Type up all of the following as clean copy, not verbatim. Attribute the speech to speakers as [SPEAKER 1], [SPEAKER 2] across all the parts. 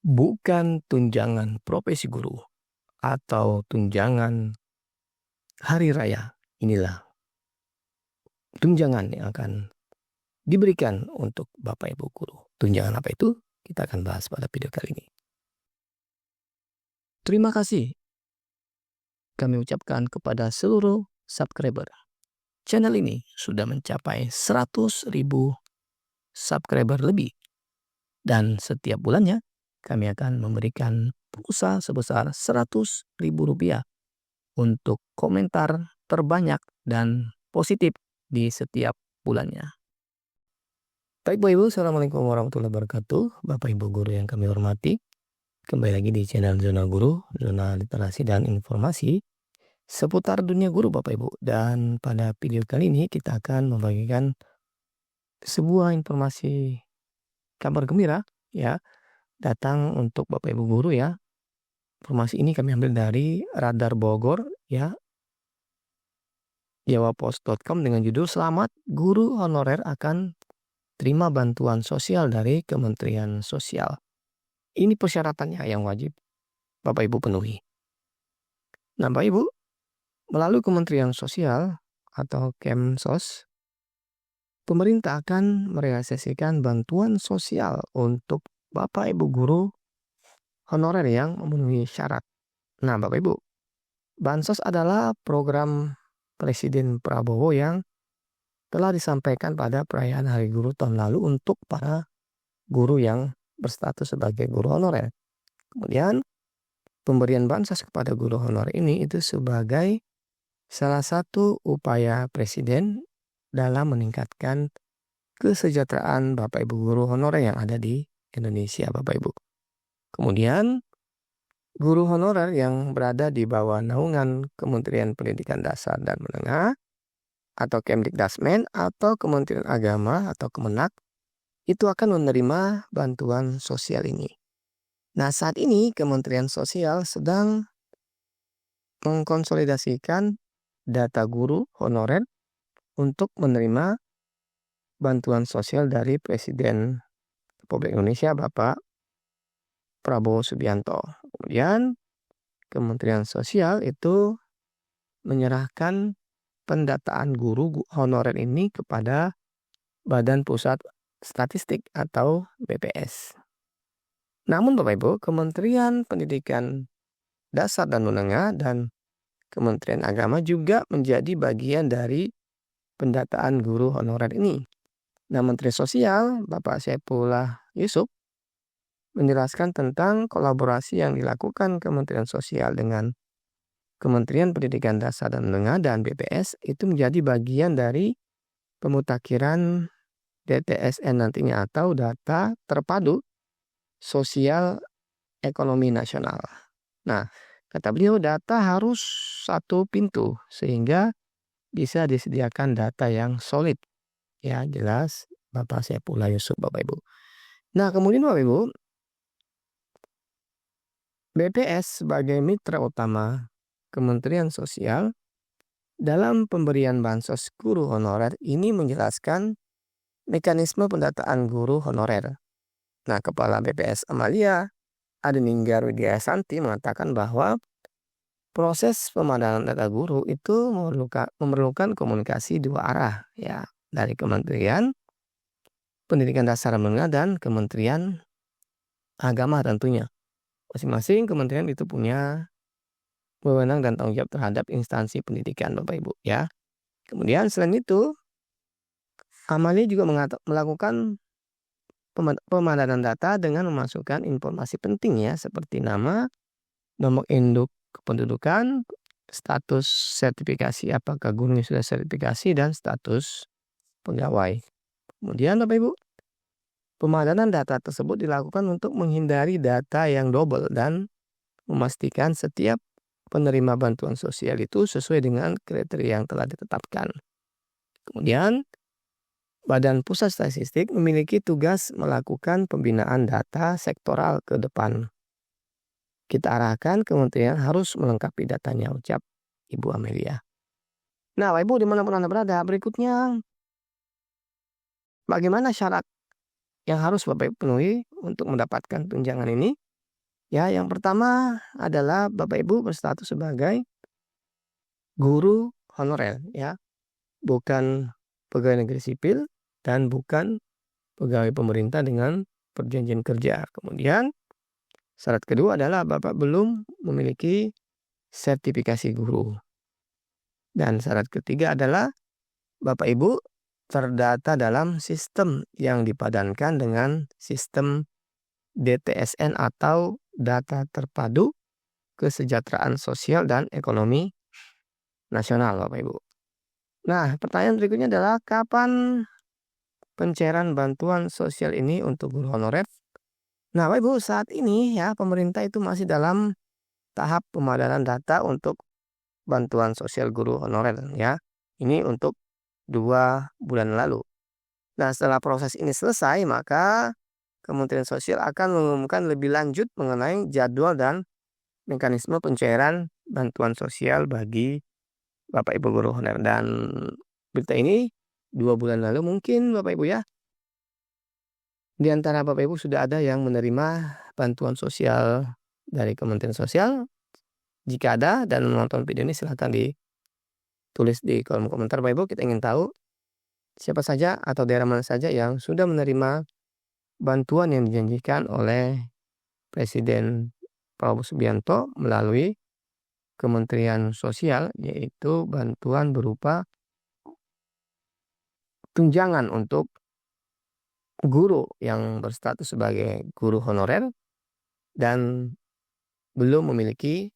[SPEAKER 1] bukan tunjangan profesi guru atau tunjangan hari raya. Inilah tunjangan yang akan diberikan untuk Bapak Ibu guru. Tunjangan apa itu? Kita akan bahas pada video kali ini. Terima kasih kami ucapkan kepada seluruh subscriber. Channel ini sudah mencapai 100.000 subscriber lebih. Dan setiap bulannya kami akan memberikan pulsa sebesar Rp100.000 untuk komentar terbanyak dan positif di setiap bulannya. Baik Bapak Ibu, Assalamualaikum warahmatullahi wabarakatuh. Bapak Ibu guru yang kami hormati, kembali lagi di channel Zona Guru, Zona Literasi dan Informasi seputar dunia guru Bapak Ibu. Dan pada video kali ini kita akan membagikan sebuah informasi kabar gembira ya, datang untuk Bapak Ibu guru ya. Informasi ini kami ambil dari Radar Bogor ya, jawapos.com dengan judul Selamat Guru Honorer akan terima bantuan sosial dari Kementerian Sosial. Ini persyaratannya yang wajib Bapak Ibu penuhi. Nah Bapak Ibu, melalui Kementerian Sosial atau Kemsos, pemerintah akan merealisasikan bantuan sosial untuk Bapak Ibu guru honorer yang memenuhi syarat. Nah Bapak Ibu, Bansos adalah program Presiden Prabowo yang telah disampaikan pada perayaan Hari Guru tahun lalu untuk para guru yang berstatus sebagai guru honorer. Kemudian pemberian bansos kepada guru honorer ini itu sebagai salah satu upaya Presiden dalam meningkatkan kesejahteraan Bapak Ibu guru honorer yang ada di Indonesia Bapak Ibu. Kemudian guru honorer yang berada di bawah naungan Kementerian Pendidikan Dasar dan Menengah atau Kemdikdasmen atau Kementerian Agama atau Kemenak itu akan menerima bantuan sosial ini. Nah saat ini Kementerian Sosial sedang mengkonsolidasikan data guru honorer untuk menerima bantuan sosial dari Presiden Republik Indonesia Bapak Prabowo Subianto. Kemudian Kementerian Sosial itu menyerahkan pendataan guru honorer ini kepada Badan Pusat Statistik atau BPS. Namun Bapak Ibu, Kementerian Pendidikan Dasar dan Menengah dan Kementerian Agama juga menjadi bagian dari pendataan guru honorer ini. Nah, Menteri Sosial Bapak Saifullah Yusuf menjelaskan tentang kolaborasi yang dilakukan Kementerian Sosial dengan Kementerian Pendidikan Dasar dan Menengah dan BPS itu menjadi bagian dari pemutakhiran DTSN nantinya atau data terpadu sosial ekonomi nasional. Nah, kata beliau data harus satu pintu sehingga bisa disediakan data yang solid. Ya, jelas Bapak Saifullah Yusuf Bapak Ibu. Nah, kemudian Bapak Ibu, BPS sebagai mitra utama Kementerian Sosial dalam pemberian bansos guru honorer ini menjelaskan mekanisme pendataan guru honorer. Nah, Kepala BPS Amalia Adeninggar Widiasanti mengatakan bahwa proses pemadanan data guru itu memerlukan komunikasi dua arah ya, dari Kementerian Pendidikan Dasar dan Menengah dan Kementerian Agama tentunya. Masing-masing kementerian itu punya wewenang dan tanggung jawab terhadap instansi pendidikan Bapak Ibu ya. Kemudian selain itu Amalia juga melakukan pemadanan data dengan memasukkan informasi penting ya seperti nama, nomor induk kependudukan, status sertifikasi apakah gurunya sudah sertifikasi dan status pegawai. Kemudian Bapak Ibu, pemadanan data tersebut dilakukan untuk menghindari data yang double dan memastikan setiap penerima bantuan sosial itu sesuai dengan kriteria yang telah ditetapkan. Kemudian, Badan Pusat Statistik memiliki tugas melakukan pembinaan data sektoral ke depan. Kita arahkan kementerian harus melengkapi datanya, ucap Ibu Amelia. Nah, Bapak Ibu dimanapun Anda berada, berikutnya bagaimana syarat yang harus Bapak Ibu penuhi untuk mendapatkan tunjangan ini? Ya, yang pertama adalah Bapak Ibu berstatus sebagai guru honorer ya, bukan pegawai negeri sipil dan bukan pegawai pemerintah dengan perjanjian kerja. Kemudian syarat kedua adalah Bapak belum memiliki sertifikasi guru. Dan syarat ketiga adalah Bapak Ibu terdata dalam sistem yang dipadankan dengan sistem DTSN atau Data Terpadu Kesejahteraan Sosial dan Ekonomi Nasional, Bapak Ibu. Nah, pertanyaan berikutnya adalah kapan pencairan bantuan sosial ini untuk guru honorer? Nah, Bapak Ibu, saat ini ya pemerintah itu masih dalam tahap pemadanan data untuk bantuan sosial guru honorer ya. Ini untuk 2 bulan lalu. Nah, setelah proses ini selesai, maka Kementerian Sosial akan mengumumkan lebih lanjut mengenai jadwal dan mekanisme pencairan bantuan sosial bagi Bapak Ibu guru honorer. Dan berita ini 2 bulan lalu mungkin Bapak Ibu ya, di antara Bapak Ibu sudah ada yang menerima bantuan sosial dari Kementerian Sosial. Jika ada dan menonton video ini silahkan ditulis di kolom komentar Bapak Ibu. Kita ingin tahu siapa saja atau daerah mana saja yang sudah menerima bantuan yang dijanjikan oleh Presiden Prabowo Subianto melalui Kementerian Sosial, yaitu bantuan berupa tunjangan untuk guru yang berstatus sebagai guru honorer dan belum memiliki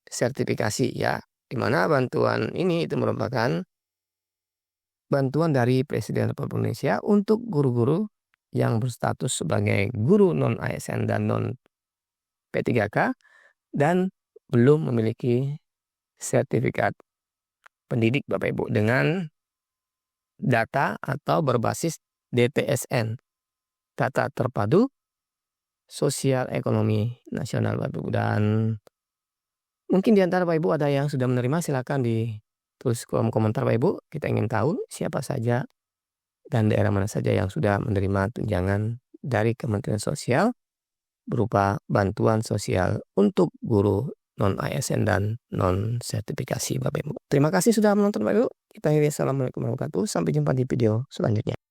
[SPEAKER 1] sertifikasi ya, di mana bantuan ini itu merupakan bantuan dari Presiden Republik Indonesia untuk guru-guru yang berstatus sebagai guru non-ASN dan non-P3K dan belum memiliki sertifikat pendidik Bapak Ibu dengan data atau berbasis DTSN, Data Terpadu Sosial Ekonomi Nasional Bapak Ibu. Dan mungkin di antara Bapak Ibu ada yang sudah menerima, silakan ditulis kolom komentar Bapak Ibu. Kita ingin tahu siapa saja dan daerah mana saja yang sudah menerima tunjangan dari Kementerian Sosial berupa bantuan sosial untuk guru non-ASN dan non-sertifikasi Bapak Ibu. Terima kasih sudah menonton Bapak Ibu. Kita akhiri, assalamualaikum warahmatullahi wabarakatuh. Sampai jumpa di video selanjutnya.